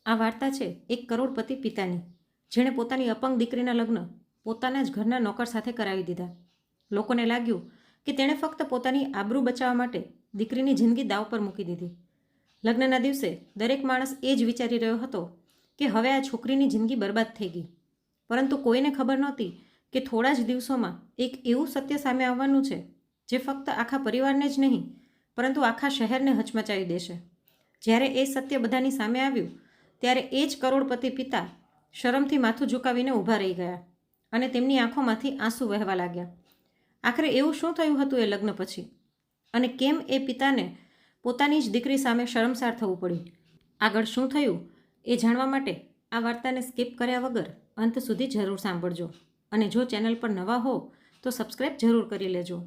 આ વાર્તા છે એક કરોડપતિ પિતાની, જેણે પોતાની અપંગ દીકરીના લગ્ન પોતાના જ ઘરના નોકર સાથે કરાવી દીધા. લોકોને લાગ્યું કે તેણે ફક્ત પોતાની આબરૂ બચાવવા માટે દીકરીની જિંદગી દાવ પર મૂકી દીધી. લગ્નના દિવસે દરેક માણસ એ જ વિચારી રહ્યો હતો કે હવે આ છોકરીની જિંદગી બરબાદ થઈ ગઈ. પરંતુ કોઈને ખબર નહોતી કે થોડા જ દિવસોમાં એક એવું સત્ય સામે આવવાનું છે જે ફક્ત આખા પરિવારને જ નહીં પરંતુ આખા શહેરને હચમચાવી દેશે. જ્યારે એ સત્ય બધાની સામે આવ્યું ત્યારે એ જ કરોડપતિ પિતા શરમથી માથું ઝુકાવીને ઊભા રહી ગયા અને તેમની આંખોમાંથી આંસુ વહેવા લાગ્યા. આખરે એવું શું થયું હતું એ લગ્ન પછી, અને કેમ એ પિતાને પોતાની જ દીકરી સામે શરમસાર થવું પડ્યું? આગળ શું થયું એ જાણવા માટે આ વાર્તાને સ્કીપ કર્યા વગર અંત સુધી જરૂર સાંભળજો. અને જો ચેનલ પર નવા હો તો સબસ્ક્રાઈબ જરૂર કરી લેજો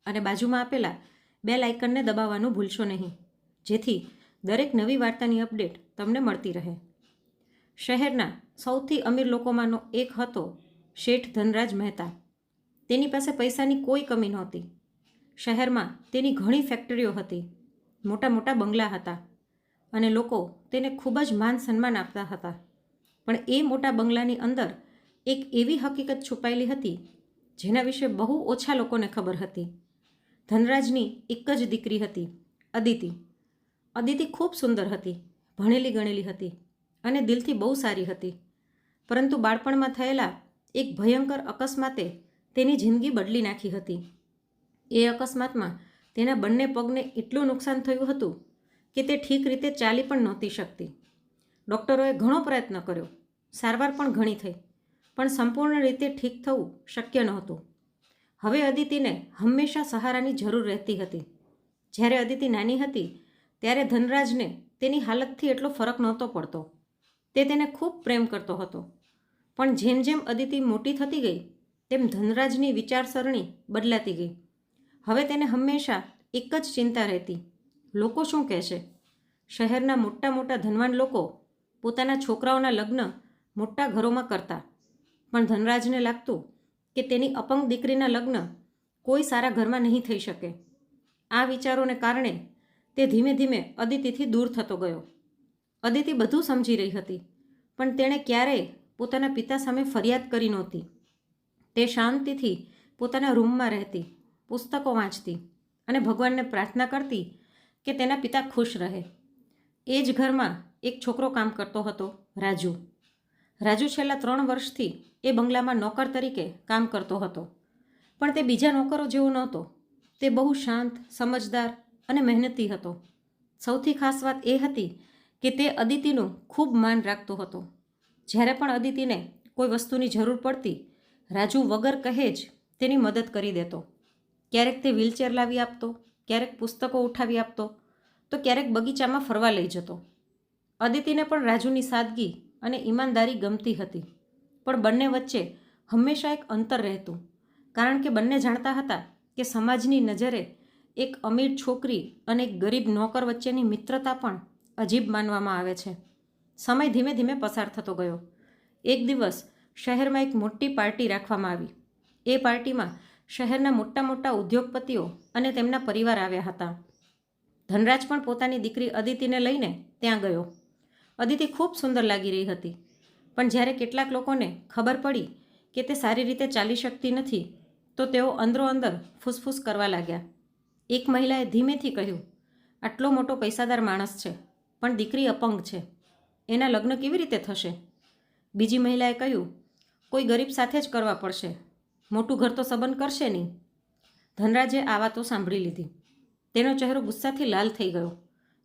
અને બાજુમાં આપેલા બેલ આઇકનને દબાવવાનું ભૂલશો નહીં, જેથી દરેક નવી વાર્તાની અપડેટ તમને મળતી રહે. શહેરના સૌથી અમીર લોકોમાંનો એક હતો શેઠ ધનરાજ મહેતા. તેની પાસે પૈસાની કોઈ કમી નહોતી. શહેરમાં તેની ઘણી ફેક્ટરીઓ હતી, મોટા મોટા બંગલા હતા અને લોકો તેને ખૂબ જ માન સન્માન આપતા હતા. પણ એ મોટા બંગલાની અંદર એક એવી હકીકત છુપાયેલી હતી જેના વિશે બહુ ઓછા લોકોને ખબર હતી. ધનરાજની એક જ દીકરી હતી, અદિતિ. અદિતિ ખૂબ સુંદર હતી, ભણેલી ગણેલી હતી અને દિલથી બહુ સારી હતી. પરંતુ બાળપણમાં થયેલા એક ભયંકર અકસ્માતે તેની જિંદગી બદલી નાખી હતી. એ અકસ્માતમાં તેના બંને પગને એટલું નુકસાન થયું હતું કે તે ઠીક રીતે ચાલી પણ નહોતી શકતી. ડૉક્ટરોએ ઘણો પ્રયત્ન કર્યો, સારવાર પણ ઘણી થઈ, પણ સંપૂર્ણ રીતે ઠીક થવું શક્ય નહોતું. હવે અદિતિને હંમેશા સહારાની જરૂર રહેતી હતી. જ્યારે અદિતિ નાની હતી ત્યારે ધનરાજને તેની હાલતથી એટલો ફરક નહોતો પડતો. તે તેને ખૂબ પ્રેમ કરતો હતો. પણ જેમ જેમ અદિતિ મોટી થતી ગઈ તેમ ધનરાજની વિચારસરણી બદલાતી ગઈ. હવે તેને હંમેશા એક જ ચિંતા રહેતી, લોકો શું કહેશે? શહેરના મોટા મોટા ધનવાન લોકો પોતાના છોકરાઓના લગ્ન મોટા ઘરોમાં કરતા, પણ ધનરાજને લાગતું કે તેની અપંગ દીકરીના લગ્ન કોઈ સારા ઘરમાં નહીં થઈ શકે. આ વિચારોને કારણે તે ધીમે ધીમે અદિતિથી દૂર થતો ગયો. અદિતિ બધું સમજી રહી હતી, પણ તેણે ક્યારેય પોતાના પિતા સામે ફરિયાદ કરી નહોતી. તે શાંતિથી પોતાના રૂમમાં રહેતી, પુસ્તકો વાંચતી અને ભગવાનને પ્રાર્થના કરતી કે તેના પિતા ખુશ રહે. એ જ ઘરમાં એક છોકરો કામ કરતો હતો, રાજુ. રાજુ છેલ્લા 3 વર્ષથી એ બંગલામાં નોકર તરીકે કામ કરતો હતો, પણ તે બીજા નોકરો જેવો નહોતો. તે બહુ શાંત, સમજદાર અને મહેનતી હતો. સૌથી ખાસ વાત એ હતી કે તે અદિતિનું ખૂબ માન રાખતો હતો. જ્યારે પણ અદિતિને કોઈ વસ્તુની જરૂર પડતી, રાજુ વગર કહે જ તેની મદદ કરી દેતો. ક્યારેક તે વ્હીલચેર લાવી આપતો, ક્યારેક પુસ્તકો ઉઠાવી આપતો, તો ક્યારેક બગીચામાં ફરવા લઈ જતો. અદિતિને પણ રાજુની સાદગી અને ઈમાનદારી ગમતી હતી, પણ બંને વચ્ચે હંમેશા એક અંતર રહેતું, કારણ કે બંને જાણતા હતા કે સમાજની નજરે એક અમીર છોકરી અને એક ગરીબ નોકર વચ્ચેની મિત્રતા પણ અજીબ માનવામાં આવે છે. સમય ધીમે ધીમે પસાર થતો ગયો. એક દિવસ શહેરમાં એક મોટી પાર્ટી રાખવામાં આવી. એ પાર્ટીમાં શહેરના મોટા મોટા ઉદ્યોગપતિઓ અને તેમના પરિવાર આવ્યા હતા. ધનરાજ પણ પોતાની દીકરી અદિતિને લઈને ત્યાં ગયો. અદિતિ ખૂબ સુંદર લાગી રહી હતી, પણ જ્યારે કેટલાક લોકોને ખબર પડી કે તે સારી રીતે ચાલી શકતી નથી તો તેઓ અંદરોઅંદર ફૂસફૂસ કરવા લાગ્યા. એક મહિલાએ ધીમેથી કહ્યું, આટલો મોટો પૈસાદાર માણસ છે, પણ દીકરી અપંગ છે, એના લગ્ન કેવી રીતે થશે? બીજી મહિલાએ કહ્યું, કોઈ ગરીબ સાથે જ કરવા પડશે, મોટું ઘર તો સંબંધ કરશે નહીં. ધનરાજે આ વાતો સાંભળી લીધી. તેનો ચહેરો ગુસ્સાથી લાલ થઈ ગયો.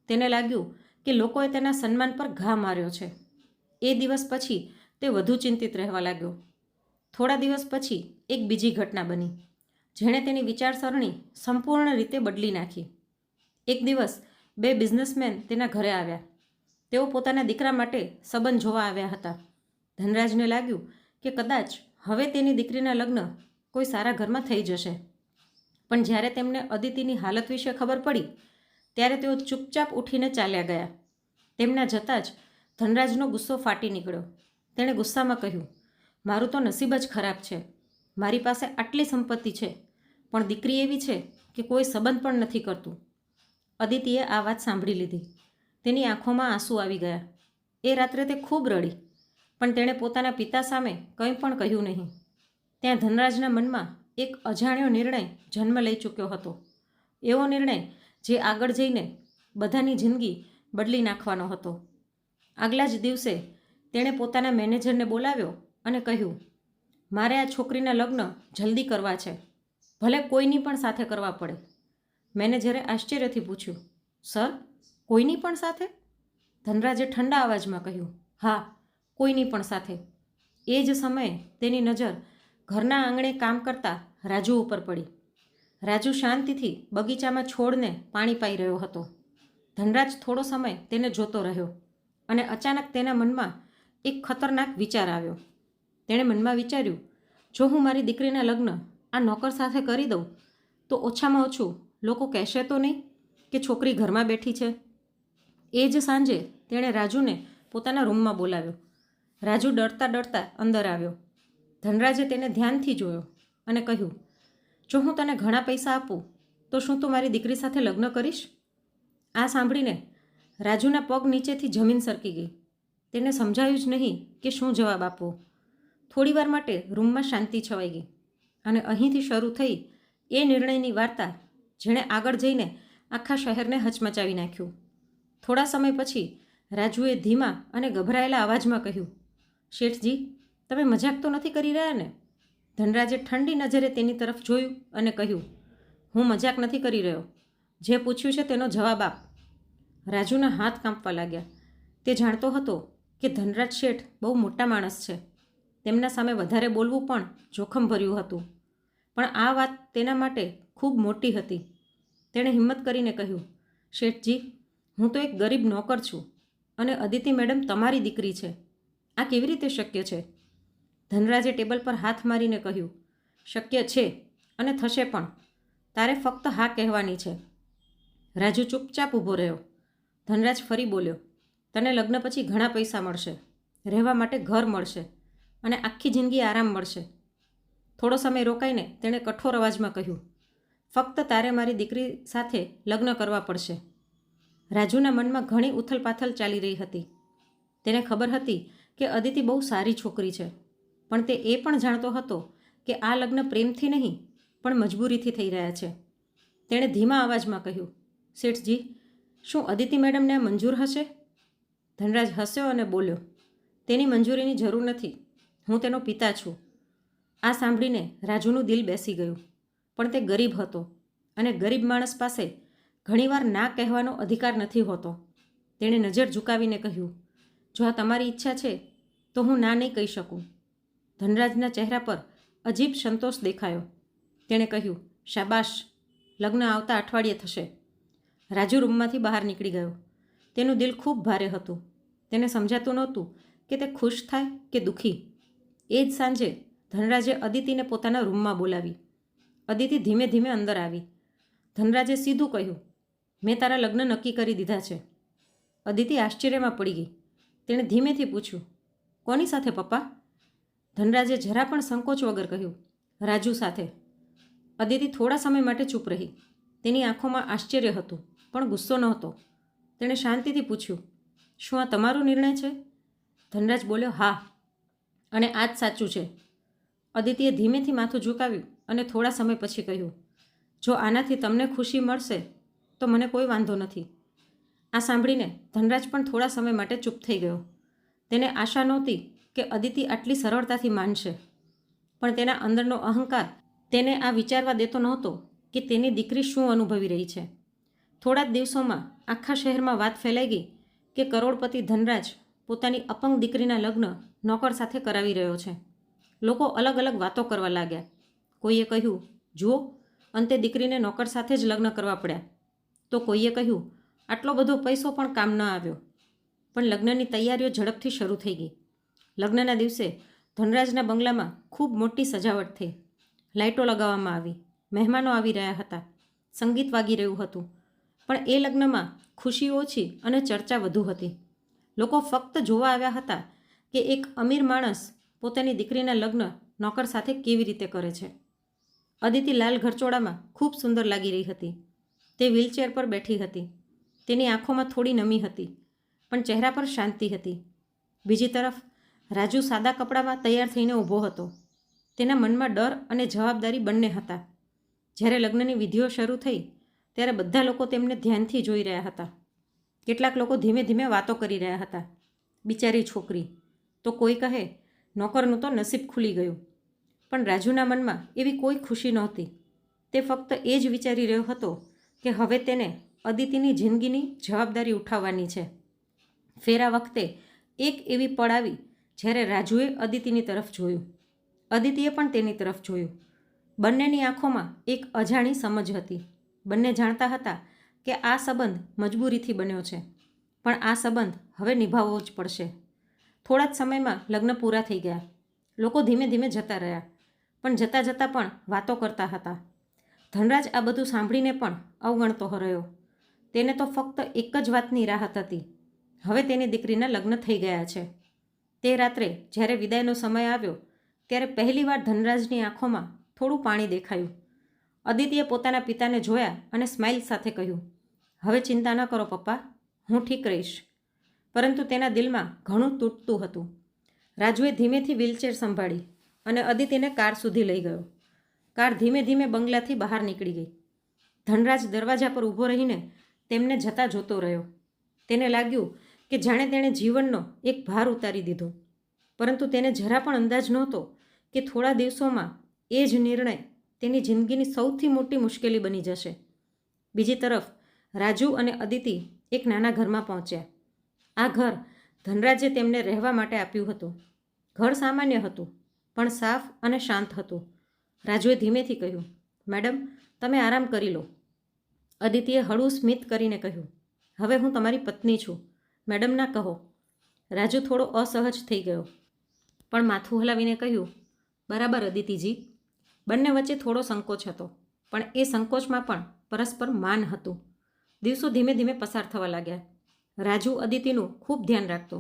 તેને લાગ્યું કે લોકોએ તેના સન્માન પર ઘા માર્યો છે. એ દિવસ પછી તે વધુ ચિંતિત રહેવા લાગ્યો. થોડા દિવસ પછી એક બીજી ઘટના બની, જેણે તેની વિચારસરણી સંપૂર્ણ રીતે બદલી નાખી. એક દિવસ 2 બિઝનેસમેન તેના ઘરે આવ્યા. તેઓ પોતાના દીકરા માટે સંબંધ જોવા આવ્યા હતા. ધનરાજને લાગ્યું કે કદાચ હવે તેની દીકરીના લગ્ન કોઈ સારા ઘરમાં થઈ જશે. પણ જ્યારે તેમને અદિતિની હાલત વિશે ખબર પડી ત્યારે તેઓ ચૂપચાપ ઉઠીને ચાલ્યા ગયા. તેમના જતાં જ ધનરાજનો ગુસ્સો ફાટી નીકળ્યો. તેણે ગુસ્સામાં કહ્યું, મારું તો નસીબ જ ખરાબ છે. મારી પાસે આટલી સંપત્તિ છે, પણ દીકરી એવી છે કે કોઈ સંબંધ પણ નથી કરતું. અદિતિએ આ વાત સાંભળી લીધી. તેની આંખોમાં આંસુ આવી ગયા. એ રાત્રે તે ખૂબ રડી, પણ તેણે પોતાના પિતા સામે કંઈ પણ કહ્યું નહીં. ત્યાં ધનરાજના મનમાં એક અજાણ્યો નિર્ણય જન્મ લઈ ચૂક્યો હતો. એવો નિર્ણય જે આગળ જઈને બધાની જિંદગી બદલી નાખવાનો હતો. આગલા જ દિવસે તેણે પોતાના મેનેજરને બોલાવ્યો અને કહ્યું, મારે આ છોકરીના લગ્ન જલ્દી કરવા છે, ભલે કોઈની પણ સાથે કરવા પડે. મેનેજરે આશ્ચર્યથી પૂછ્યું, સર, કોઈની પણ સાથે? ધનરાજે ઠંડા અવાજમાં કહ્યું, હા, કોઈની પણ સાથે. એ જ સમયે તેની નજર ઘરના આંગણે કામ કરતા રાજુ ઉપર પડી. રાજુ શાંતિથી બગીચામાં છોડને પાણી પાઈ રહ્યો હતો. ધનરાજ થોડો સમય તેને જોતો રહ્યો અને અચાનક તેના મનમાં એક ખતરનાક વિચાર આવ્યો. તેણે મનમાં વિચાર્યું, જો હું મારી દીકરીના લગ્ન આ નોકર સાથે કરી દઉં તો ઓછામાં ઓછું લોકો કહેશે તો નહીં કે છોકરી ઘરમાં બેઠી છે. એ જ સાંજે તેણે રાજુને પોતાના રૂમમાં બોલાવ્યો. રાજુ ડરતા ડરતા અંદર આવ્યો. ધનરાજે તેને ધ્યાનથી જોયો અને કહ્યું, જો હું તને ઘણા પૈસા આપું તો શું તું મારી દીકરી સાથે લગ્ન કરીશ? આ સાંભળીને રાજુના પગ નીચેથી જમીન સરકી ગઈ. તેને સમજાયું જ નહીં કે શું જવાબ આપવો. થોડીવાર માટે રૂમમાં શાંતિ છવાઈ ગઈ અને અહીંથી શરૂ થઈ એ નિર્ણયની વાર્તા જેણે આગળ જઈને આખા શહેરને હચમચાવી નાખ્યું. થોડા સમય પછી રાજુએ ધીમા અને ગભરાયેલા અવાજમાં કહ્યું, શેઠજી, તમે મજાક તો નથી કરી રહ્યા ને? ધનરાજે ઠંડી નજરે તેની તરફ જોયું અને કહ્યું, હું મજાક નથી કરી રહ્યો. જે પૂછ્યું છે તેનો જવાબ આપ. રાજુના હાથ કાંપવા લાગ્યા. તે જાણતો હતો કે ધનરાજ શેઠ બહુ મોટા માણસ છે. તેમના સામે વધારે બોલવું પણ જોખમભર્યું હતું. પણ આ વાત તેના માટે ખૂબ મોટી હતી. તેણે હિંમત કરીને કહ્યું, શેઠજી, હું તો એક ગરીબ નોકર છું અને અદિતિ મેડમ તમારી દીકરી છે. આ કેવી રીતે શક્ય છે? ધનરાજે ટેબલ પર હાથ મારીને કહ્યું, શક્ય છે અને થશે પણ. તારે ફક્ત હા કહેવાની છે. રાજુ ચૂપચાપ ઊભો રહ્યો. ધનરાજ ફરી બોલ્યો, તને લગ્ન પછી ઘણા પૈસા મળશે, રહેવા માટે ઘર મળશે અને આખી જિંદગી આરામ મળશે. થોડો સમય રોકાઈને તેણે કઠોર અવાજમાં કહ્યું, ફક્ત તારે મારી દીકરી સાથે લગ્ન કરવા પડશે. રાજુના મનમાં ઘણી ઉથલપાથલ ચાલી રહી હતી. તેને ખબર હતી કે અદિતિ બહુ સારી છોકરી છે, પણ તે એ પણ જાણતો હતો કે આ લગ્ન પ્રેમથી નહીં પણ મજબૂરીથી થઈ રહ્યા છે. તેણે ધીમા અવાજમાં કહ્યું, શેઠજી, શું અદિતિ મેડમને આ મંજૂર હશે? ધનરાજ હસ્યો અને બોલ્યો, તેની મંજૂરીની જરૂર નથી. હું તેનો પિતા છું. આ સાંભળીને રાજુનું દિલ બેસી ગયું. પણ તે ગરીબ હતો અને ગરીબ માણસ પાસે ઘણીવાર ના કહેવાનો અધિકાર નથી હોતો. તેણે નજર ઝુકાવીને કહ્યું, જો આ તમારી ઈચ્છા છે તો હું ના નહીં કહી શકું. ધનરાજના ચહેરા પર અજીબ સંતોષ દેખાયો. તેણે કહ્યું, શાબાશ, લગ્ન આવતા અઠવાડિયે થશે. રાજુ રૂમમાંથી બહાર નીકળી ગયો. તેનું દિલ ખૂબ ભારે હતું. તેને સમજાતું નહોતું કે તે ખુશ થાય કે દુઃખી. એ જ સાંજે ધનરાજે અદિતિને પોતાના રૂમમાં બોલાવી. અદિતિ ધીમે ધીમે અંદર આવી. ધનરાજે સીધું કહ્યું, મેં તારા લગ્ન નક્કી કરી દીધા છે. અદિતિ આશ્ચર્યમાં પડી ગઈ. તેણે ધીમેથી પૂછ્યું, કોની સાથે પપ્પા? ધનરાજે જરા પણ સંકોચ વગર કહ્યું, રાજુ સાથે. અદિતિ થોડા સમય માટે ચૂપ રહી. તેની આંખોમાં આશ્ચર્ય હતું પણ ગુસ્સો નહોતો. તેણે શાંતિથી પૂછ્યું, શું આ તમારો નિર્ણય છે? ધનરાજ બોલ્યો, હા, અને આ જ સાચું છે. અદિતિએ ધીમેથી માથું ઝુકાવ્યું અને થોડા સમય પછી કહ્યું, જો આનાથી તમને ખુશી મળશે તો મને કોઈ વાંધો નથી. આ સાંભળીને ધનરાજ પણ થોડા સમય માટે ચૂપ થઈ ગયો. તેને આશા નહોતી કે અદિતિ આટલી સરળતાથી માનશે, પણ તેના અંદરનો અહંકાર તેને આ વિચારવા દેતો નહોતો કે તેની દીકરી શું અનુભવી રહી છે. થોડા જ દિવસોમાં આખા શહેરમાં વાત ફેલાઈ ગઈ કે કરોડપતિ ધનરાજ પોતાની અપંગ દીકરીના લગ્ન નોકર સાથે કરાવી રહ્યો છે. લોકો અલગ અલગ વાતો કરવા લાગ્યા. કોઈએ કહ્યું, જુઓ, અંતે દીકરીને નોકર સાથે જ લગ્ન કરવા પડ્યા. તો કોઈએ કહ્યું, આટલો બધો પૈસો પણ કામ ન આવ્યો. પણ લગ્નની તૈયારીઓ ઝડપથી શરૂ થઈ ગઈ. લગ્નના દિવસે ધનરાજના બંગલામાં ખૂબ મોટી સજાવટ થઈ. લાઇટો લગાવવામાં આવી. મહેમાનો આવી રહ્યા હતા. સંગીત વાગી રહ્યું હતું. પણ એ લગ્નમાં ખુશી ઓછી અને ચર્ચા વધુ હતી. લોકો ફક્ત જોવા આવ્યા હતા કે એક અમીર માણસ પોતાની દીકરીના લગ્ન નોકર સાથે કેવી રીતે કરે છે. અદિતિ લાલ ઘરચોળામાં ખૂબ સુંદર લાગી રહી હતી. તે વ્હીલચેર પર બેઠી હતી. તેની આંખોમાં થોડી નમી હતી, પણ ચહેરા પર શાંતિ હતી. બીજી તરફ રાજુ સાદા કપડામાં તૈયાર થઈને ઊભો હતો. તેના મનમાં ડર અને જવાબદારી બંને હતા. જ્યારે લગ્નની વિધિઓ શરૂ થઈ ત્યારે બધા લોકો તેમને ધ્યાનથી જોઈ રહ્યા હતા. કેટલાક લોકો ધીમે ધીમે વાતો કરી રહ્યા હતા. બિચારી છોકરી, તો કોઈ કહે નોકરનું તો નસીબ ખુલી ગયું. પણ રાજુના મનમાં એવી કોઈ ખુશી નહોતી. તે ફક્ત એ જ વિચારી રહ્યો હતો કે હવે તેને અદિતિની જિંદગીની જવાબદારી ઉઠાવવાની છે. ફેરા વખતે એક એવી પળ આવી જ્યારે રાજુએ અદિતિની તરફ જોયું. અદિતિએ પણ તેની તરફ જોયું. બંનેની આંખોમાં એક અજાણી સમજ હતી. બંને જાણતા હતા કે આ સંબંધ મજબૂરીથી બન્યો છે, પણ આ સંબંધ હવે નિભાવવો જ પડશે. થોડા જ સમયમાં લગ્ન પૂરા થઈ ગયા. લોકો ધીમે ધીમે જતા રહ્યા, પણ જતાં જતાં પણ વાતો કરતા હતા. ધનરાજ આ બધું સાંભળીને પણ અવગણતો રહ્યો. તેને તો ફક્ત એક જ વાતની રાહત હતી. હવે તેની દીકરીના લગ્ન થઈ ગયા છે. તે રાત્રે જ્યારે વિદાયનો સમય આવ્યો ત્યારે પહેલીવાર ધનરાજની આંખોમાં થોડું પાણી દેખાયું. અદિતિએ પોતાના પિતાને જોયા અને સ્માઇલ સાથે કહ્યું, હવે ચિંતા ન કરો પપ્પા, હું ઠીક રહીશ. પરંતુ તેના દિલમાં ઘણું તૂટતું હતું. રાજુએ ધીમેથી વ્હીલચેર સંભાળી અને અદિતિને કાર સુધી લઈ ગયો. કાર ધીમે ધીમે બંગલાથી બહાર નીકળી ગઈ. ધનરાજ દરવાજા પર ઊભો રહીને તેમને જતા જોતો રહ્યો. તેને લાગ્યું કે જાણે તેણે જીવનનો એક ભાર ઉતારી દીધો. પરંતુ તેને જરા પણ અંદાજ નહોતો કે થોડા દિવસોમાં એ જ નિર્ણય તેની જિંદગીની સૌથી મોટી મુશ્કેલી બની જશે. બીજી તરફ રાજુ અને અદિતિ એક નાના ઘરમાં પહોંચ્યા. આ ઘર ધનરાજે તેમને રહેવા માટે આપ્યું હતું. ઘર સામાન્ય હતું, પણ સાફ અને શાંત હતું. રાજુએ ધીમેથી કહ્યું, મેડમ, તમે આરામ કરી લો. અદિતિએ હળવું સ્મિત કરીને કહ્યું, હવે હું તમારી પત્ની છું, મેડમ ના કહો. રાજુ થોડો અસહજ થઈ ગયો, પણ માથું હલાવીને કહ્યું, બરાબર અદિતિજી. બંને વચ્ચે થોડો સંકોચ હતો, પણ એ સંકોચમાં પણ પરસ્પર માન હતું. દિવસો ધીમે ધીમે પસાર થવા લાગ્યા. રાજુ અદિતિનું ખૂબ ધ્યાન રાખતો.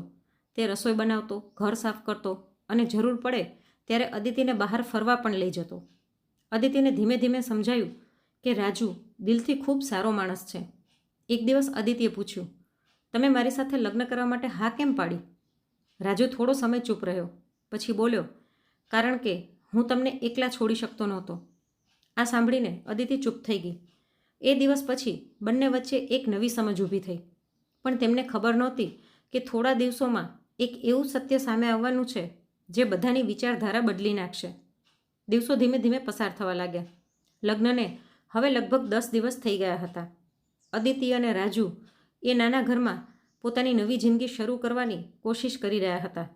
તે રસોઈ બનાવતો, ઘર સાફ કરતો અને જરૂર પડે ત્યારે અદિતિને બહાર ફરવા પણ લઈ જતો. અદિતિને ધીમે ધીમે સમજાયું કે રાજુ દિલથી ખૂબ સારો માણસ છે. એક દિવસ અદિતિએ પૂછ્યું, તમે મારી સાથે લગ્ન કરવા માટે હા કેમ પાડી? રાજુ થોડો સમય ચૂપ રહ્યો, પછી બોલ્યો, કારણ કે હું તમને એકલા છોડી શકતો નહોતો. આ સાંભળીને અદિતિ ચૂપ થઈ ગઈ. એ દિવસ પછી બંને વચ્ચે એક નવી સમજ ઊભી થઈ. પણ તેમને ખબર નહોતી કે થોડા દિવસોમાં એક એવું સત્ય સામે આવવાનું છે જે બધાની વિચારધારા બદલી નાખશે. દિવસો ધીમે ધીમે પસાર થવા લાગ્યા. લગ્નને હવે લગભગ 10 દિવસ થઈ ગયા હતા. અદિતિ અને રાજુ એ નાના ઘરમાં પોતાની નવી જિંદગી શરૂ કરવાની કોશિશ કરી રહ્યા હતા.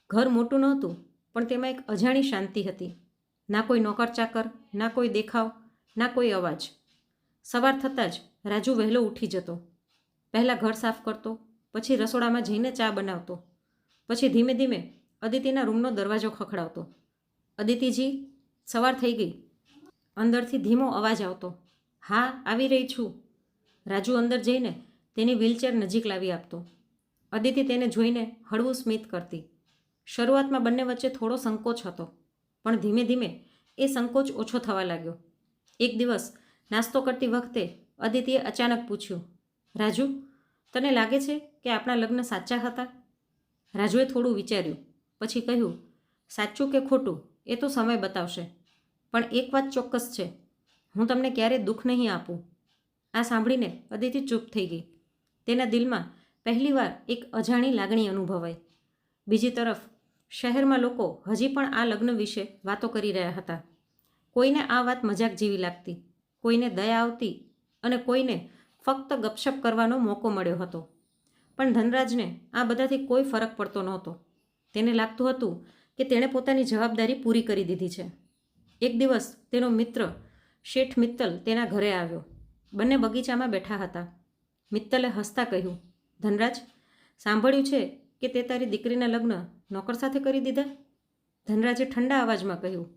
ઘર મોટું નહોતું, પણ તેમાં એક અજાણી શાંતિ હતી. ના કોઈ નોકર ચાકર, ના કોઈ દેખાવ, ના કોઈ અવાજ. સવાર થતાં જ રાજુ વહેલો ઉઠી જતો. પહેલાં ઘર સાફ કરતો, પછી રસોડામાં જઈને ચા બનાવતો, પછી ધીમે ધીમે અદિતિના રૂમનો દરવાજો ખખડાવતો. અદિતિજી, સવાર થઈ ગઈ. અંદરથી ધીમો અવાજ આવતો. હા, આવી રહી છું. રાજુ અંદર જઈને તેની વ્હીલચેર નજીક લાવી આપતો. અદિતિ તેને જોઈને હળવું સ્મિત કરતી. શરૂઆતમાં બંને વચ્ચે થોડો સંકોચ હતો, પણ ધીમે ધીમે એ સંકોચ ઓછો થવા લાગ્યો. એક દિવસ નાસ્તો કરતી વખતે અદિતિએ અચાનક પૂછ્યું, રાજુ, તને લાગે છે કે આપણા લગ્ન સાચા હતા? રાજુએ થોડું વિચાર્યું, પછી કહ્યું, સાચું કે ખોટું એ તો સમય બતાવશે, પણ એક વાત ચોક્કસ છે, હું તમને ક્યારેય દુઃખ નહીં આપું. આ સાંભળીને અદિતિ ચૂપ થઈ ગઈ. તેના દિલમાં પહેલીવાર એક અજાણી લાગણી અનુભવાઈ. બીજી તરફ શહેરમાં લોકો હજી પણ આ લગ્ન વિશે વાતો કરી રહ્યા હતા. કોઈને આ વાત મજાક જેવી લાગતી, કોઈને દયા આવતી અને કોઈને ફક્ત ગપશપ કરવાનો મોકો મળ્યો હતો. પણ ધનરાજને આ બધાથી કોઈ ફરક પડતો નહોતો. તેને લાગતું હતું કે તેણે પોતાની જવાબદારી પૂરી કરી દીધી છે. એક દિવસ તેનો મિત્ર શેઠ મિત્તલ તેના ઘરે આવ્યો. બંને બગીચામાં બેઠા હતા. મિત્તલે હસતા કહ્યું, ધનરાજ, સાંભળ્યું છે કે તે તારી દીકરીના લગ્ન નોકર સાથે કરી દીધા? ધનરાજે ઠંડા અવાજમાં કહ્યું,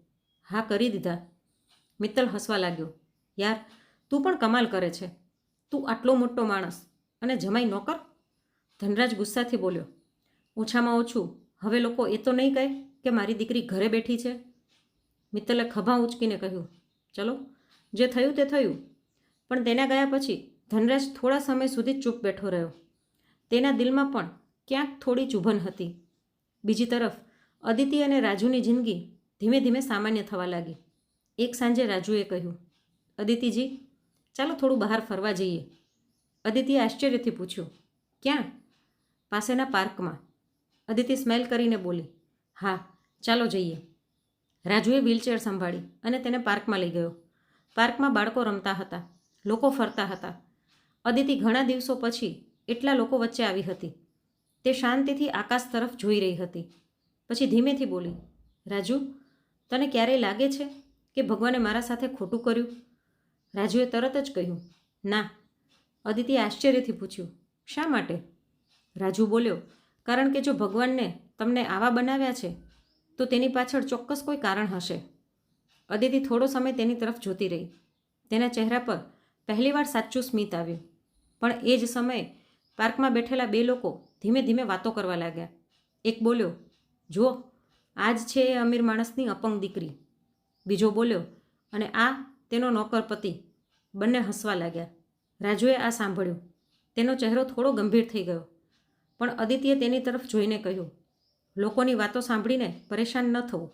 હા, કરી દીધા. મિત્તલ હસવા લાગ્યો, યાર, તું પણ કમાલ કરે છે. તું આટલો મોટો માણસ અને જમાઈ નોકર? ધનરાજ ગુસ્સાથી બોલ્યો, ઓછામાં ઓછું હવે લોકો એ તો નહીં કહે કે મારી દીકરી ઘરે બેઠી છે. મિત્તલે ખભા ઊંચકીને કહ્યું, ચલો, જે થયું તે થયું. પણ તેના ગયા પછી ધનરાજ થોડા સમય સુધી ચૂપ બેઠો રહ્યો. તેના દિલમાં પણ ક્યાંક થોડી ચુભન હતી. બીજી તરફ અદિતિ અને રાજુની જિંદગી ધીમે ધીમે સામાન્ય થવા લાગી. એક સાંજે રાજુએ કહ્યું, અદિતિજી, ચાલો થોડું બહાર ફરવા જઈએ. અદિતિએ આશ્ચર્યથી પૂછ્યું, ક્યાં? પાસેના પાર્કમાં. અદિતિ સ્માઇલ કરીને બોલી, હા, ચાલો જઈએ. રાજુએ વ્હીલચેર સંભાળી અને તેને પાર્કમાં લઈ ગયો. પાર્કમાં બાળકો રમતા હતા, લોકો ફરતા હતા. અદિતિ ઘણા દિવસો પછી એટલા લોકો વચ્ચે આવી હતી. તે શાંતિથી આકાશ તરફ જોઈ રહી હતી. પછી ધીમેથી બોલી, રાજુ, તને ક્યારેય લાગે છે કે ભગવાને મારા સાથે ખોટું કર્યું? રાજુએ તરત જ કહ્યું, ના. અદિતિએ આશ્ચર્યથી પૂછ્યું, શા માટે? રાજુ બોલ્યો, કારણ કે જો ભગવાનને તમને આવા બનાવ્યા છે તો તેની પાછળ ચોક્કસ કોઈ કારણ હશે. અદિતિ થોડો સમય તેની તરફ જોતી રહી. તેના ચહેરા પર પહેલીવાર સાચું સ્મિત આવ્યું. પણ એ જ સમયે પાર્કમાં બેઠેલા બે લોકો ધીમે ધીમે વાતો કરવા લાગ્યા. એક બોલ્યો, જુઓ, આ જ છે એ અમીર માણસની અપંગ દીકરી. બીજો બોલ્યો, અને આ તેનો નોકર પતિ. બંને હસવા લાગ્યા. રાજુએ આ સાંભળ્યું. તેનો ચહેરો થોડો ગંભીર થઈ ગયો. પણ અદિતિએ તેની તરફ જોઈને કહ્યું, લોકોની વાતો સાંભળીને પરેશાન ન થવું.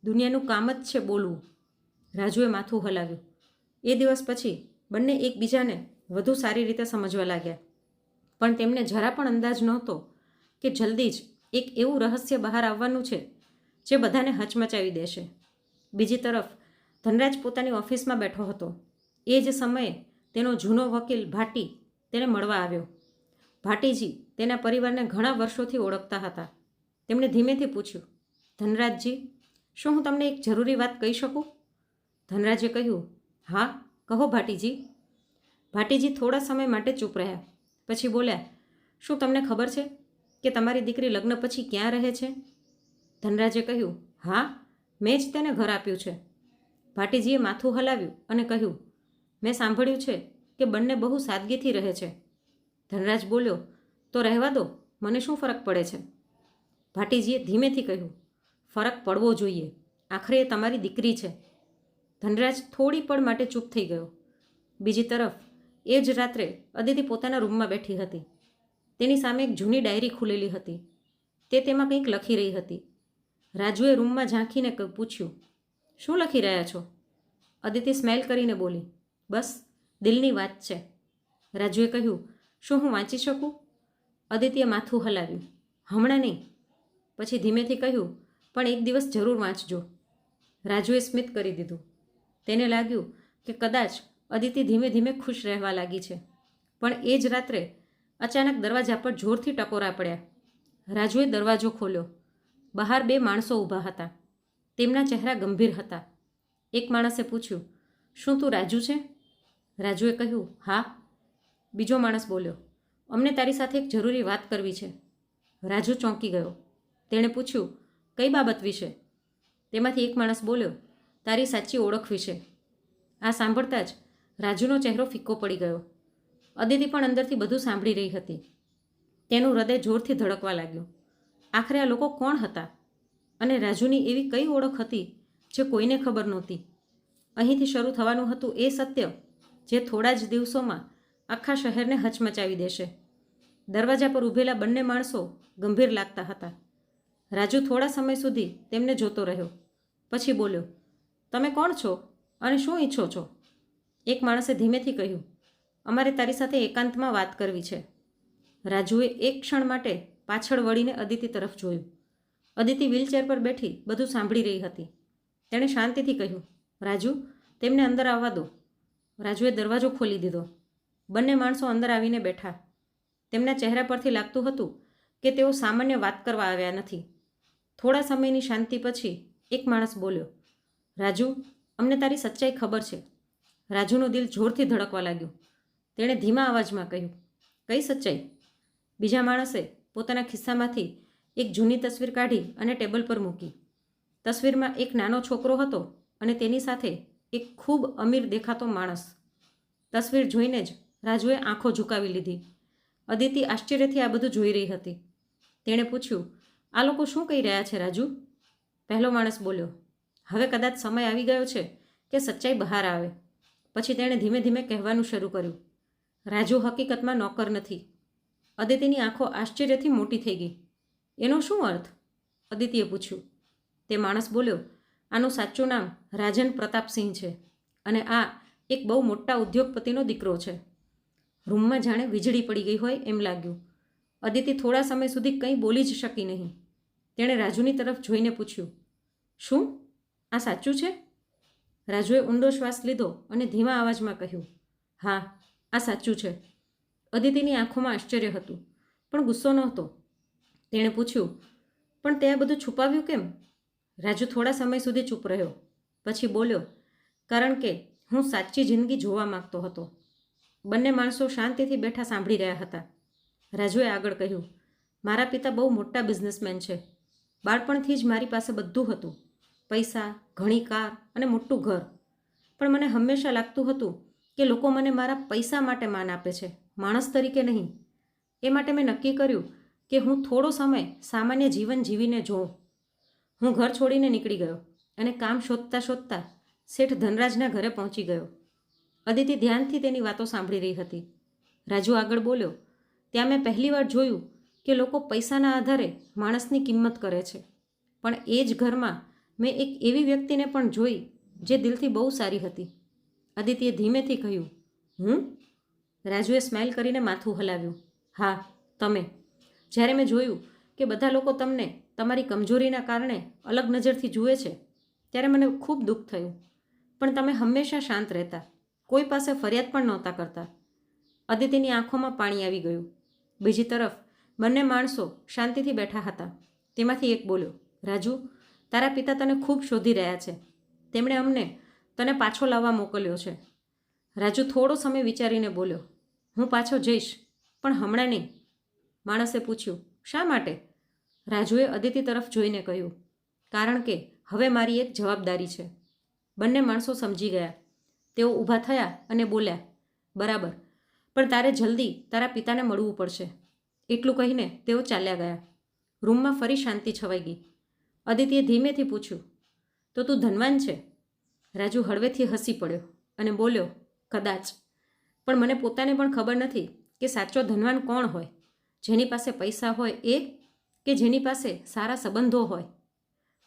દુનિયાનું કામ જ છે બોલવું. રાજુએ માથું હલાવ્યું. એ દિવસ પછી બંને એકબીજાને વધુ સારી રીતે સમજવા લાગ્યા. પણ તેમને જરા પણ અંદાજ નહોતો કે જલ્દી જ એક એવું રહસ્ય બહાર આવવાનું છે જે બધાને હચમચાવી દેશે. બીજી તરફ ધનરાજ પોતાની ઓફિસમાં બેઠો હતો. એ જ સમયે તેનો જૂનો વકીલ ભાટી તેને મળવા આવ્યો. ભાટીજી તેના પરિવારને ઘણા વર્ષોથી ઓળખતા હતા. તેમણે ધીમેથી પૂછ્યું, ધનરાજજી, શું હું તમને એક જરૂરી વાત કહી શકું? ધનરાજે કહ્યું, હા, કહો ભાટીજી. ભાટીજી થોડા સમય માટે ચૂપ રહ્યા. પછી બોલ્યા, શું તમને ખબર છે કે તમારી દીકરી લગ્ન પછી ક્યાં રહે છે? ધનરાજે કહ્યું, હા, મેં જ તેને ઘર આપ્યું છે. ભાટીજીએ માથું હલાવ્યું અને કહ્યું, મેં સાંભળ્યું છે કે બંને બહુ સાદગીથી રહે છે. ધનરાજ બોલ્યો, તો રહેવા દો, મને શું ફરક પડે છે? ભાટીજીએ ધીમેથી કહ્યું, ફરક પડવો જોઈએ. આખરે એ તમારી દીકરી છે. ધનરાજ થોડી પળ માટે ચૂપ થઈ ગયો. બીજી તરફ એ જ રાત્રે અદિતિ પોતાના રૂમમાં બેઠી હતી. તેની સામે એક જૂની ડાયરી ખુલેલી હતી. તે તેમાં કંઈક લખી રહી હતી. રાજુએ રૂમમાં ઝાંખીને પૂછ્યું, શું લખી રહ્યા છો? અદિતિ સ્માઇલ કરીને બોલી, બસ દિલની વાત છે. રાજુએ કહ્યું, શું હું વાંચી શકું? અદિતિએ માથું હલાવ્યું, હમણાં નહીં. પછી ધીમેથી કહ્યું, પણ એક દિવસ જરૂર વાંચજો. રાજુએ સ્મિત કરી દીધું. તેને લાગ્યું કે કદાચ અદિતિ ધીમે ધીમે ખુશ રહેવા લાગી છે. પણ એ જ રાત્રે અચાનક દરવાજા પર જોરથી ટકોરા પડ્યા. રાજુએ દરવાજો ખોલ્યો. બહાર બે માણસો ઊભા હતા. તેમના ચહેરા ગંભીર હતા. એક માણસે પૂછ્યું, શું તું રાજુ છે? રાજુએ કહ્યું, હા. બીજો માણસ બોલ્યો, અમને તારી સાથે એક જરૂરી વાત કરવી છે. રાજુ ચોંકી ગયો. તેણે પૂછ્યું, કઈ બાબત વિશે? તેમાંથી એક માણસ બોલ્યો, તારી સાચી ઓળખ વિશે. આ સાંભળતા જ રાજુનો ચહેરો ફિક્કો પડી ગયો. અદિતિ પણ અંદરથી બધું સાંભળી રહી હતી. તેનું હૃદય જોરથી ધડકવા લાગ્યું. આખરે આ લોકો કોણ હતા? અને રાજુની એવી કઈ ઓળખ હતી જે કોઈને ખબર નહોતી? અહીંથી શરૂ થવાનું હતું એ સત્ય જે થોડા જ દિવસોમાં આખા શહેરને હચમચાવી દેશે. દરવાજા પર ઊભેલા બંને માણસો ગંભીર લાગતા હતા. રાજુ થોડા સમય સુધી તેમને જોતો રહ્યો. પછી બોલ્યો, તમે કોણ છો અને શું ઈચ્છો છો? એક માણસે ધીમેથી કહ્યું, અમારે તારી સાથે એકાંતમાં વાત કરવી છે. રાજુએ એક ક્ષણ માટે પાછળ વળીને અદિતિ તરફ જોયું. અદિતિ વ્હીલચેર પર બેઠી બધું સાંભળી રહી હતી. તેણે શાંતિથી કહ્યું, રાજુ, તેમને અંદર આવવા દો. રાજુએ દરવાજો ખોલી દીધો. બંને માણસો અંદર આવીને બેઠા. તેમના ચહેરા પરથી લાગતું હતું કે તેઓ સામાન્ય વાત કરવા આવ્યા નથી. થોડા સમયની શાંતિ પછી એક માણસ બોલ્યો, રાજુ, અમને તારી સચ્ચાઈ ખબર છે. રાજુનું દિલ જોરથી ધડકવા લાગ્યું. તેણે ધીમા અવાજમાં કહ્યું, કઈ સચ્ચાઈ? બીજા માણસે પોતાના ખિસ્સામાંથી એક જૂની તસવીર કાઢી અને ટેબલ પર મૂકી. તસવીરમાં એક નાનો છોકરો હતો અને તેની સાથે એક ખૂબ અમીર દેખાતો માણસ. તસવીર જોઈને જ રાજુએ આંખો ઝુકાવી લીધી. અદિતિ આશ્ચર્યથી આ બધું જોઈ રહી હતી. તેણે પૂછ્યું, આ લોકો શું કહી રહ્યા છે રાજુ? પહેલો માણસ બોલ્યો, હવે કદાચ સમય આવી ગયો છે કે સચ્ચાઈ બહાર આવે. પછી તેણે ધીમે ધીમે કહેવાનું શરૂ કર્યું, રાજુ હકીકતમાં નોકર નથી. અદિતિની આંખો આશ્ચર્યથી મોટી થઈ ગઈ. એનો શું અર્થ? અદિતિએ પૂછ્યું. તે માણસ બોલ્યો, આનું સાચું નામ રાજન પ્રતાપસિંહ છે અને આ એક બહુ મોટા ઉદ્યોગપતિનો દીકરો છે. રૂમમાં જાણે વીજળી પડી ગઈ હોય એમ લાગ્યું. અદિતિ થોડા સમય સુધી કંઈ બોલી જ શકી નહીં. તેણે રાજુની તરફ જોઈને પૂછ્યું, શું આ સાચું છે? રાજુએ ઊંડો શ્વાસ લીધો અને ધીમા અવાજમાં કહ્યું, હા, આ સાચું છે. અદિતિની આંખોમાં આશ્ચર્ય હતું, પણ ગુસ્સો નહોતો. તેણે પૂછ્યું, પણ તે આ બધું છુપાવ્યું કેમ? રાજુ થોડા સમય સુધી ચૂપ રહ્યો. પછી બોલ્યો, કારણ કે હું સાચી જિંદગી જોવા માંગતો હતો. બંને માણસો શાંતિથી બેઠા સાંભળી રહ્યા હતા. રાજુએ આગળ કહ્યું, મારા પિતા બહુ મોટા બિઝનેસમેન છે. બાળપણથી જ મારી પાસે બધું હતું, પૈસા, ઘણી કાર અને મોટું ઘર. પણ મને હંમેશા લાગતું હતું કે લોકો મને મારા પૈસા માટે માન આપે છે, માણસ તરીકે નહીં. એ માટે મેં નક્કી કર્યું કે હું થોડો સમય સામાન્ય જીવન જીવીને જોઉં. હું ઘર છોડીને નીકળી ગયો અને કામ શોધતા શોધતા શેઠ ધનરાજના ઘરે પહોંચી ગયો. અદિતિ ધ્યાનથી તેની વાતો સાંભળી રહી હતી. રાજુ આગળ બોલ્યો, ત્યાં મેં પહેલીવાર જોયું કે લોકો પૈસાના આધારે માણસની કિંમત કરે છે. પણ એ જ ઘરમાં મેં એક એવી વ્યક્તિને પણ જોઈ જે દિલથી બહુ સારી હતી. અદિતિએ ધીમેથી કહ્યું, હું? રાજુએ સ્માઇલ કરીને માથું હલાવ્યું. હા, તમે. જ્યારે મેં જોયું કે બધા લોકો તમને તમારી કમજોરીના કારણે અલગ નજરથી જુએ છે, ત્યારે મને ખૂબ દુઃખ થયું. પણ તમે હંમેશા શાંત રહેતા, કોઈ પાસે ફરિયાદ પણ નહોતા કરતા. અદિતિની આંખોમાં પાણી આવી ગયું. બીજી તરફ બંને માણસો શાંતિથી બેઠા હતા. તેમાંથી એક બોલ્યો, રાજુ, તારા પિતા તને ખૂબ શોધી રહ્યા છે. તેમણે અમને તને પાછો લાવવા મોકલ્યો છે. રાજુ થોડો સમય વિચારીને બોલ્યો, હું પાછો જઈશ, પણ હમણાં નહીં. માણસે પૂછ્યું, શા માટે? રાજુએ અદિતિ તરફ જોઈને કહ્યું, કારણ કે હવે મારી એક જવાબદારી છે. બંને માણસો સમજી ગયા. તેઓ ઊભા થયા અને બોલ્યા, બરાબર, પણ તારે જલ્દી તારા પિતાને મળવું પડશે. એટલું કહીને તેઓ ચાલ્યા ગયા. રૂમમાં ફરી શાંતિ છવાઈ ગઈ. અદિતિએ ધીમેથી પૂછ્યું, તો તું ધનવાન છે? રાજુ હળવેથી હસી પડ્યો અને બોલ્યો, કદાચ, પણ મને પોતાને પણ ખબર નથી કે સાચો ધનવાન કોણ હોય, જેની પાસે પૈસા હોય એ કે જેની પાસે સારા સંબંધો હોય.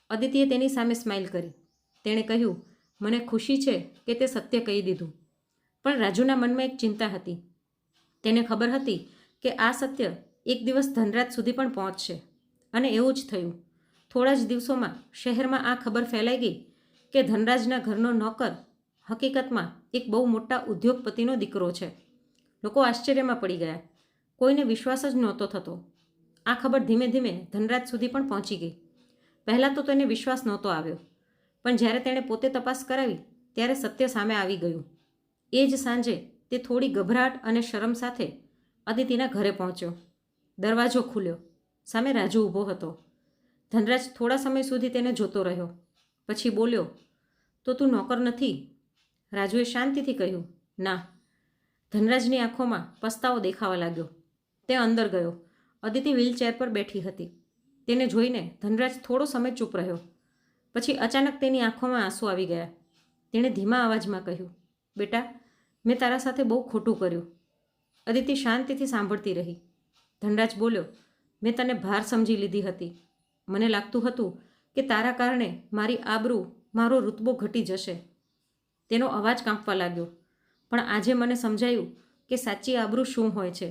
અદિતિએ તેની સામે સ્માઇલ કરી. તેણે કહ્યું, મને ખુશી છે કે તે સત્ય કહી દીધું. પણ રાજુના મનમાં એક ચિંતા હતી. તેને ખબર હતી કે આ સત્ય એક દિવસ ધનરાજ સુધી પણ પહોંચશે. અને એવું જ થયું. થોડા જ દિવસોમાં શહેરમાં આ ખબર ફેલાઈ ગઈ કે ધનરાજના ઘરનો નોકર હકીકતમાં એક બહુ મોટા ઉદ્યોગપતિનો દીકરો છે. લોકો આશ્ચર્યમાં પડી ગયા. કોઈને વિશ્વાસ જ નહોતો થતો. આ ખબર ધીમે ધીમે ધનરાજ સુધી પણ પહોંચી ગઈ. પહેલાં તો તેને વિશ્વાસ નહોતો આવ્યો, પણ જ્યારે તેણે પોતે તપાસ કરાવી ત્યારે સત્ય સામે આવી ગયું. એ જ સાંજે તે થોડી ગભરાટ અને શરમ સાથે અદિતિના ઘરે પહોંચ્યો. દરવાજો ખુલ્યો. સામે રાજુ ઊભો હતો. ધનરાજ થોડા સમય સુધી તેને જોતો રહ્યો. પછી બોલ્યો, તો તું નોકર નથી? રાજુએ શાંતિથી કહ્યું, ના. ધનરાજની આંખોમાં પસ્તાવો દેખાવા લાગ્યો. તે અંદર ગયો. અદિતિ વ્હીલચેર પર બેઠી હતી. તેને જોઈને ધનરાજ થોડો સમય ચૂપ રહ્યો. પછી અચાનક તેની આંખોમાં આંસુ આવી ગયા. તેણે ધીમા અવાજમાં કહ્યું, બેટા, મેં તારા સાથે બહુ ખોટું કર્યું. અદિતિ શાંતિથી સાંભળતી રહી. ધનરાજ બોલ્યો, મેં તને ભાર સમજી લીધી હતી. મને લાગતું હતું કે તારા કારણે મારી આબરૂ, મારો રુતબો ઘટી જશે. તેનો અવાજ કાંપવા લાગ્યો. પણ આજે મને સમજાયું કે સાચી આબરૂ શું હોય છે.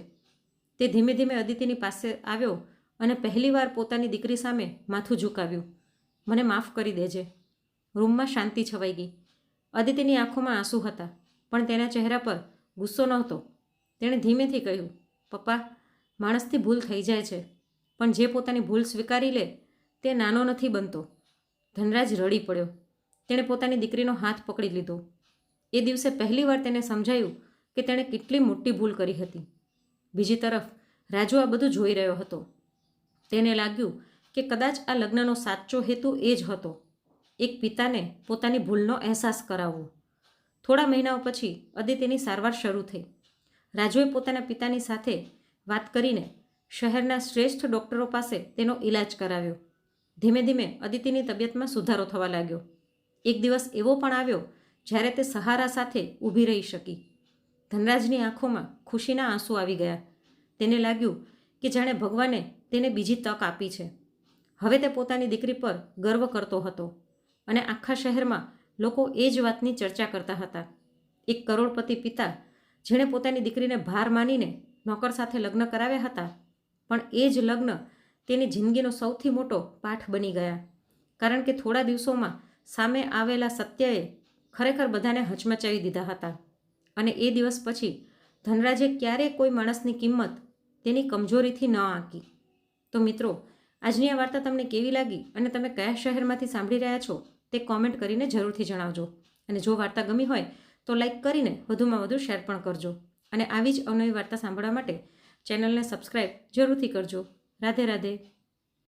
તે ધીમે ધીમે અદિતિની પાસે આવ્યો અને પહેલીવાર પોતાની દીકરી સામે માથું ઝુકાવ્યું. મને માફ કરી દેજે. રૂમમાં શાંતિ છવાઈ ગઈ. અદિતિની આંખોમાં આંસુ હતા, પણ તેના ચહેરા પર ગુસ્સો નહોતો. તેણે ધીમેથી કહ્યું, પપ્પા, માણસથી ભૂલ થઈ જાય છે, પણ જે પોતાની ભૂલ સ્વીકારી લે તે નાનો નથી બનતો. ધનરાજ રડી પડ્યો. તેણે પોતાની દીકરીનો હાથ પકડી લીધો. એ દિવસે પહેલીવાર તેને સમજાયું કે તેણે કેટલી મોટી ભૂલ કરી હતી. બીજી તરફ રાજુ આ બધું જોઈ રહ્યો હતો. તેને લાગ્યું કે કદાચ આ લગ્નનો સાચો હેતુ એ જ હતો, એક પિતાને પોતાની ભૂલનો અહેસાસ કરાવવો. થોડા મહિનાઓ પછી અદિતિની સારવાર શરૂ થઈ. રાજુએ પોતાના પિતાની સાથે વાત કરીને શહેરના શ્રેષ્ઠ ડૉક્ટરો પાસે તેનો ઈલાજ કરાવ્યો. ધીમે ધીમે અદિતિની તબિયતમાં સુધારો થવા લાગ્યો. એક દિવસ એવો પણ આવ્યો જ્યારે તે સહારા સાથે ઊભી રહી શકી. ધનરાજની આંખોમાં ખુશીના આંસુ આવી ગયા. તેને લાગ્યું કે જાણે ભગવાને તેને બીજી તક આપી છે. હવે તે પોતાની દીકરી પર ગર્વ કરતો હતો અને આખા શહેરમાં લોકો એ જ વાતની ચર્ચા કરતા હતા. એક કરોડપતિ પિતા જેણે પોતાની દીકરીને ભાર માનીને નોકર સાથે લગ્ન કરાવ્યા હતા, પણ એ જ લગ્ન તેની જિંદગીનો સૌથી મોટો પાઠ બની ગયા, કારણ કે થોડા દિવસોમાં સામે આવેલા સત્યએ ખરેખર બધાને હચમચાવી દીધા હતા. અને એ દિવસ પછી ધનરાજે ક્યારેય કોઈ માણસની કિંમત તેની કમજોરીથી ન આંકી. તો મિત્રો, આજની આ વાર્તા તમને કેવી લાગી અને તમે કયા શહેરમાંથી સાંભળી રહ્યા છો તે કોમેન્ટ કરીને જરૂરથી જણાવજો. અને જો વાર્તા ગમી હોય તો લાઈક કરીને વધુમાં વધુ શેર પણ કરજો. અને આવી જ અવનવી વાર્તા સાંભળવા માટે ચેનલને સબસ્ક્રાઈબ જરૂરથી કરજો. રાધે રાધે.